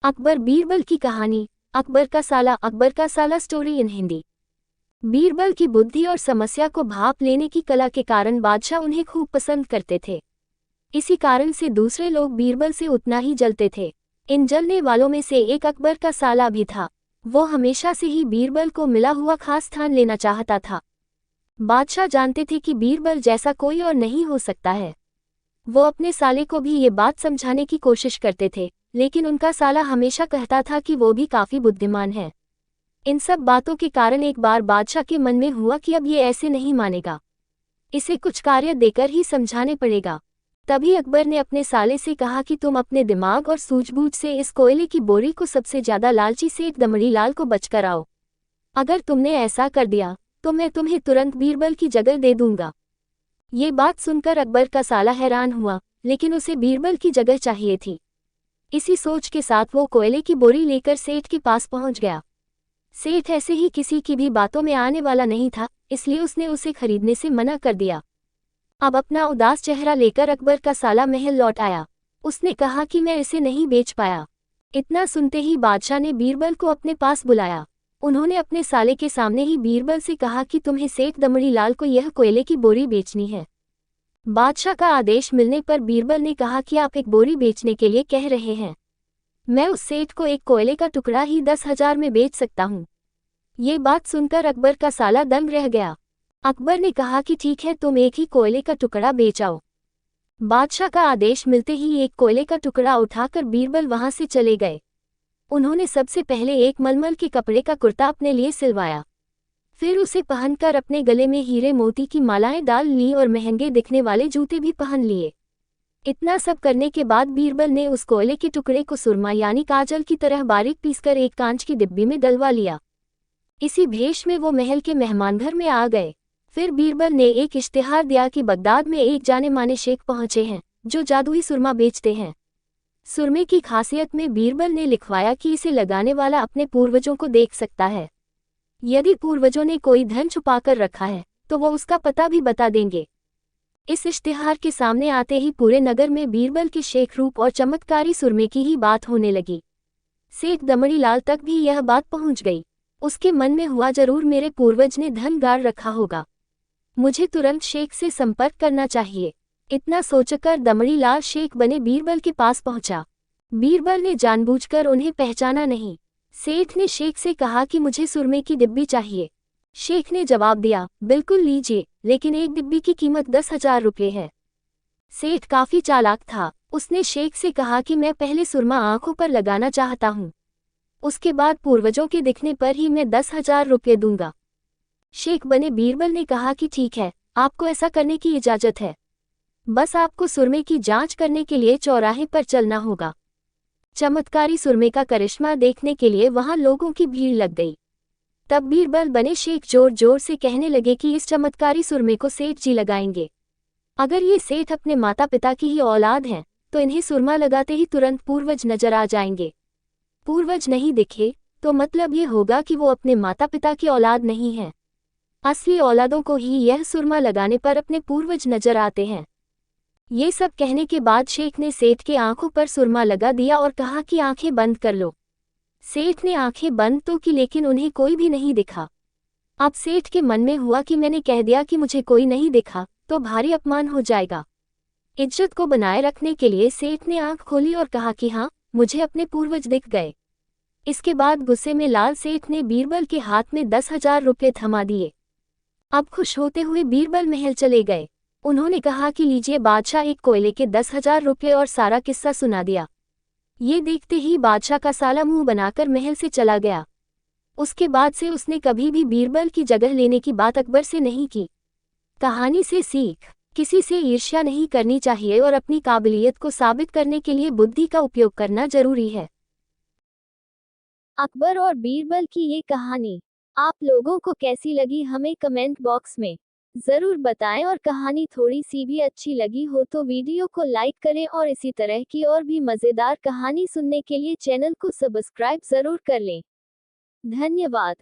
अकबर बीरबल की कहानी। अकबर का साला स्टोरी इन हिंदी। बीरबल की बुद्धि और समस्या को भाप लेने की कला के कारण बादशाह उन्हें खूब पसंद करते थे। इसी कारण से दूसरे लोग बीरबल से उतना ही जलते थे। इन जलने वालों में से एक अकबर का साला भी था। वो हमेशा से ही बीरबल को मिला हुआ खास स्थान लेना चाहता था। बादशाह जानते थे कि बीरबल जैसा कोई और नहीं हो सकता है। वो अपने साले को भी ये बात समझाने की कोशिश करते थे, लेकिन उनका साला हमेशा कहता था कि वो भी काफी बुद्धिमान है। इन सब बातों के कारण एक बार बादशाह के मन में हुआ कि अब ये ऐसे नहीं मानेगा, इसे कुछ कार्य देकर ही समझाने पड़ेगा। तभी अकबर ने अपने साले से कहा कि तुम अपने दिमाग और सूझबूझ से इस कोयले की बोरी को सबसे ज्यादा लालची सेठ दमड़ी लाल को बच कर आओ। अगर तुमने ऐसा कर दिया तो मैं तुम्हें तुरंत बीरबल की जगह दे दूंगा। ये बात सुनकर अकबर का साला हैरान हुआ, लेकिन उसे बीरबल की जगह चाहिए थी। इसी सोच के साथ वो कोयले की बोरी लेकर सेठ के पास पहुंच गया। सेठ ऐसे ही किसी की भी बातों में आने वाला नहीं था, इसलिए उसने उसे खरीदने से मना कर दिया। अब अपना उदास चेहरा लेकर अकबर का साला महल लौट आया। उसने कहा कि मैं इसे नहीं बेच पाया। इतना सुनते ही बादशाह ने बीरबल को अपने पास बुलाया। उन्होंने अपने साले के सामने ही बीरबल से कहा कि तुम्हें सेठ दमड़ी लाल को यह कोयले की बोरी बेचनी है। बादशाह का आदेश मिलने पर बीरबल ने कहा कि आप एक बोरी बेचने के लिए कह रहे हैं। मैं उस सेठ को एक कोयले का टुकड़ा ही 10,000 में बेच सकता हूँ। ये बात सुनकर अकबर का साला दंग रह गया। अकबर ने कहा कि ठीक है, तुम एक ही कोयले का टुकड़ा बेच आओ। बादशाह का आदेश मिलते ही एक कोयले का टुकड़ा उठाकर बीरबल वहां से चले गए। उन्होंने सबसे पहले एक मलमल के कपड़े का कुर्ता अपने लिए सिलवाया। फिर उसे पहनकर अपने गले में हीरे मोती की मालाएं डाल ली और महंगे दिखने वाले जूते भी पहन लिए। इतना सब करने के बाद बीरबल ने उस कोयले के टुकड़े को सुरमा यानी काजल की तरह बारीक पीसकर एक कांच की डिब्बी में डलवा लिया। इसी भेष में वो महल के मेहमानघर में आ गए। फिर बीरबल ने एक इश्तिहार दिया कि बगदाद में एक जाने माने शेख पहुंचे हैं जो जादुई सुरमा बेचते हैं। सुरमे की खासियत में बीरबल ने लिखवाया कि इसे लगाने वाला अपने पूर्वजों को देख सकता है। यदि पूर्वजों ने कोई धन छुपाकर रखा है तो वो उसका पता भी बता देंगे। इस इश्तिहार के सामने आते ही पूरे नगर में बीरबल के शेख रूप और चमत्कारी सुरमे की ही बात होने लगी। सेठ दमड़ी लाल तक भी यह बात पहुंच गई। उसके मन में हुआ, जरूर मेरे पूर्वज ने धन गाड़ रखा होगा, मुझे तुरंत शेख से संपर्क करना चाहिए। इतना सोचकर दमड़ी लाल शेख बने बीरबल के पास पहुंचा। बीरबल ने जानबूझकर उन्हें पहचाना नहीं। सेठ ने शेख से कहा कि मुझे सुरमे की डिब्बी चाहिए। शेख ने जवाब दिया, बिल्कुल लीजिए, लेकिन एक डिब्बी की कीमत 10,000 रुपये है। सेठ काफी चालाक था। उसने शेख से कहा कि मैं पहले सुरमा आंखों पर लगाना चाहता हूँ, उसके बाद पूर्वजों के दिखने पर ही मैं 10,000 रुपये दूंगा। शेख बने बीरबल ने कहा कि ठीक है, आपको ऐसा करने की इजाजत है, बस आपको सुरमे की जांच करने के लिए चौराहे पर चलना होगा। चमत्कारी सुरमे का करिश्मा देखने के लिए वहां लोगों की भीड़ लग गई। तब बीरबल बने शेख जोर जोर से कहने लगे कि इस चमत्कारी सुरमे को सेठ जी लगाएंगे। अगर ये सेठ अपने माता पिता की ही औलाद हैं तो इन्हें सुरमा लगाते ही तुरंत पूर्वज नजर आ जाएंगे। पूर्वज नहीं दिखे तो मतलब ये होगा कि वो अपने माता पिता की औलाद नहीं है। असली औलादों को ही यह सुरमा लगाने पर अपने पूर्वज नजर आते हैं। ये सब कहने के बाद शेख ने सेठ के आंखों पर सुरमा लगा दिया और कहा कि आंखें बंद कर लो। सेठ ने आंखें बंद तो की, लेकिन उन्हें कोई भी नहीं दिखा। अब सेठ के मन में हुआ कि मैंने कह दिया कि मुझे कोई नहीं दिखा तो भारी अपमान हो जाएगा। इज्जत को बनाए रखने के लिए सेठ ने आंख खोली और कहा कि हाँ, मुझे अपने पूर्वज दिख गए। इसके बाद गुस्से में लाल सेठ ने बीरबल के हाथ में 10,000 रुपये थमा दिए। अब खुश होते हुए बीरबल महल चले गए। उन्होंने कहा कि लीजिए बादशाह, एक कोयले के 10,000 रुपये, और सारा किस्सा सुना दिया। ये देखते ही बादशाह का साला मुंह बनाकर महल से चला गया। उसके बाद से उसने कभी भी बीरबल की जगह लेने की बात अकबर से नहीं की। कहानी से सीख, किसी से ईर्ष्या नहीं करनी चाहिए और अपनी काबिलियत को साबित करने के लिए बुद्धि का उपयोग करना जरूरी है। अकबर और बीरबल की ये कहानी आप लोगों को कैसी लगी हमें कमेंट बॉक्स में जरूर बताएं, और कहानी थोड़ी सी भी अच्छी लगी हो तो वीडियो को लाइक करें और इसी तरह की और भी मजेदार कहानी सुनने के लिए चैनल को सब्सक्राइब जरूर कर लें। धन्यवाद।